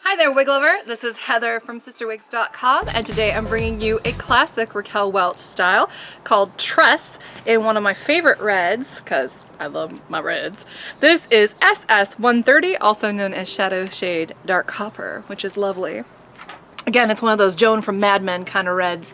Hi there, wig lover. This is Heather from CysterWigs.com, and today I'm bringing you a classic Raquel Welch style called Tress in one of my favorite reds, because I love my reds. This is SS130, also known as Shadow Shade Dark Copper, which is lovely. Again, it's one of those Joan from Mad Men kind of reds,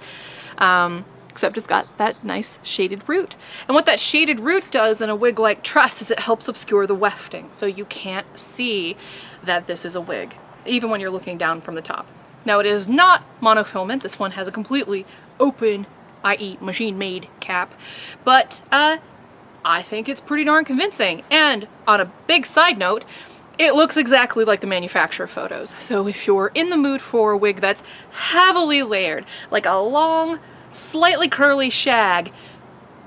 except it's got that nice shaded root. And what that shaded root does in a wig like Tress is it helps obscure the wefting, so you can't see that this is a wig, even when you're looking down from the top. Now, it is not monofilament. This one has a completely open, i.e. machine-made cap, but I think it's pretty darn convincing. And on a big side note, it looks exactly like the manufacturer photos. So if you're in the mood for a wig that's heavily layered, like a long, slightly curly shag,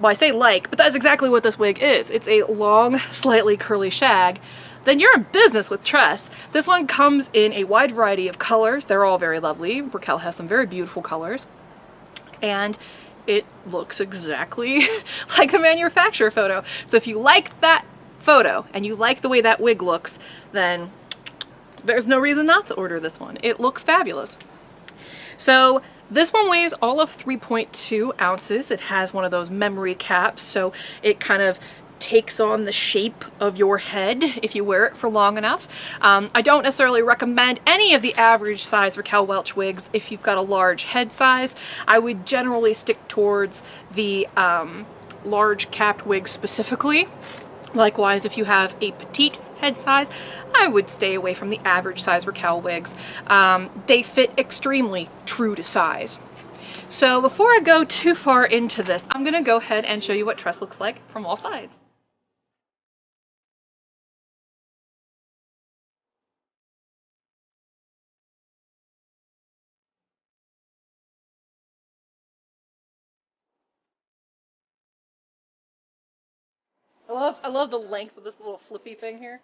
well, I say like, but that's exactly what this wig is. It's a long, slightly curly shag. Then you're in business with Tress. This one comes in a wide variety of colors. They're all very lovely. Raquel has some very beautiful colors. And it looks exactly like the manufacturer photo. So if you like that photo and you like the way that wig looks, then there's no reason not to order this one. It looks fabulous. So this one weighs all of 3.2 ounces. It has one of those memory caps, so it kind of takes on the shape of your head if you wear it for long enough. I don't necessarily recommend any of the average size Raquel Welch wigs if you've got a large head size. I would generally stick towards the large capped wigs specifically. Likewise, if you have a petite head size, I would stay away from the average size Raquel wigs. They fit extremely true to size. So before I go too far into this, I'm gonna go ahead and show you what Tress looks like from all sides. I love the length of this little flippy thing here.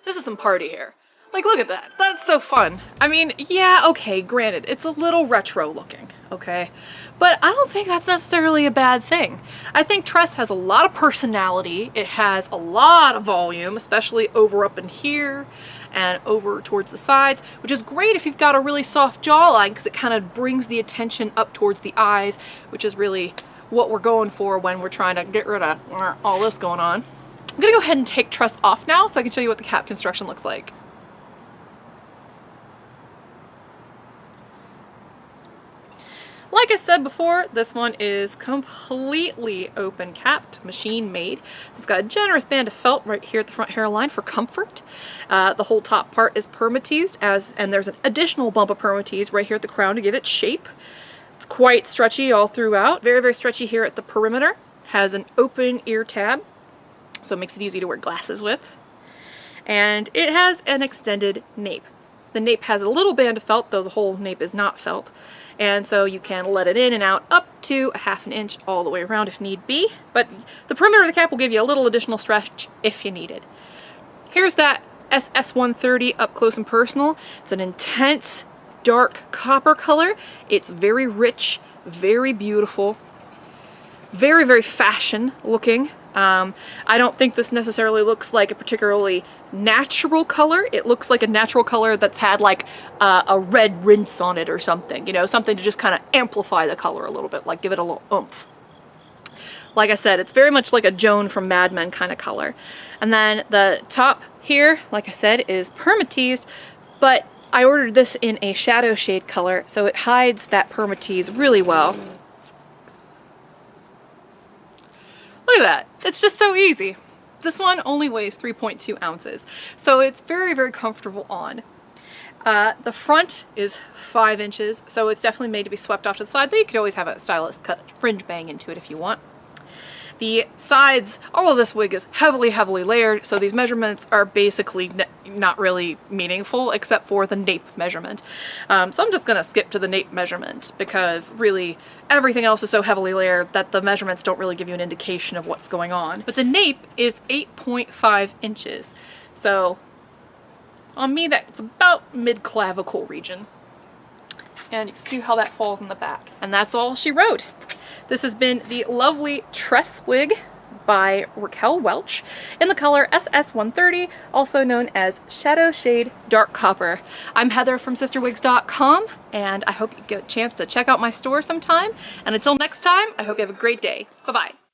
This is some party hair. Like, look at that. That's so fun. I mean, yeah, okay, granted, it's a little retro looking, okay? But I don't think that's necessarily a bad thing. I think Tress has a lot of personality. It has a lot of volume, especially over up in here and over towards the sides, which is great if you've got a really soft jawline because it kind of brings the attention up towards the eyes, which is really what we're going for when we're trying to get rid of all this going on. I'm gonna go ahead and take Tress off now so I can show you what the cap construction looks like. Like I said before, this one is completely open capped, machine made. So it's got a generous band of felt right here at the front hairline for comfort. The whole top part is permateased, and there's an additional bump of permatease right here at the crown to give it shape. It's quite stretchy all throughout. Very, very stretchy here at the perimeter. Has an open ear tab, so it makes it easy to wear glasses with. And it has an extended nape. The nape has a little band of felt, though the whole nape is not felt. And so you can let it in and out up to a ½ inch all the way around if need be. But the perimeter of the cap will give you a little additional stretch if you need it. Here's that SS130 up close and personal. It's an intense dark copper color. It's very rich, very beautiful, very, very fashion looking. I don't think this necessarily looks like a particularly natural color. It looks like a natural color that's had like a red rinse on it or something, you know, something to just kind of amplify the color a little bit, like give it a little oomph. Like I said, it's very much like a Joan from Mad Men kind of color. And then the top here, like I said, is permateased, but I ordered this in a shadow shade color, so it hides that permatease really well. Look at that. It's just so easy. This one only weighs 3.2 ounces, so it's very, very comfortable on. The front is 5 inches, so it's definitely made to be swept off to the side, though you could always have a stylist cut fringe bang into it if you want. The sides, all of this wig is heavily, heavily layered, so these measurements are basically not really meaningful except for the nape measurement. So I'm just going to skip to the nape measurement because really everything else is so heavily layered that the measurements don't really give you an indication of what's going on. But the nape is 8.5 inches, so on me that's about mid-clavicle region. And you can see how that falls in the back. And that's all she wrote. This has been the lovely Tress wig by Raquel Welch in the color SS130, also known as Shadow Shade Dark Copper. I'm Heather from CysterWigs.com, and I hope you get a chance to check out my store sometime. And until next time, I hope you have a great day. Bye-bye.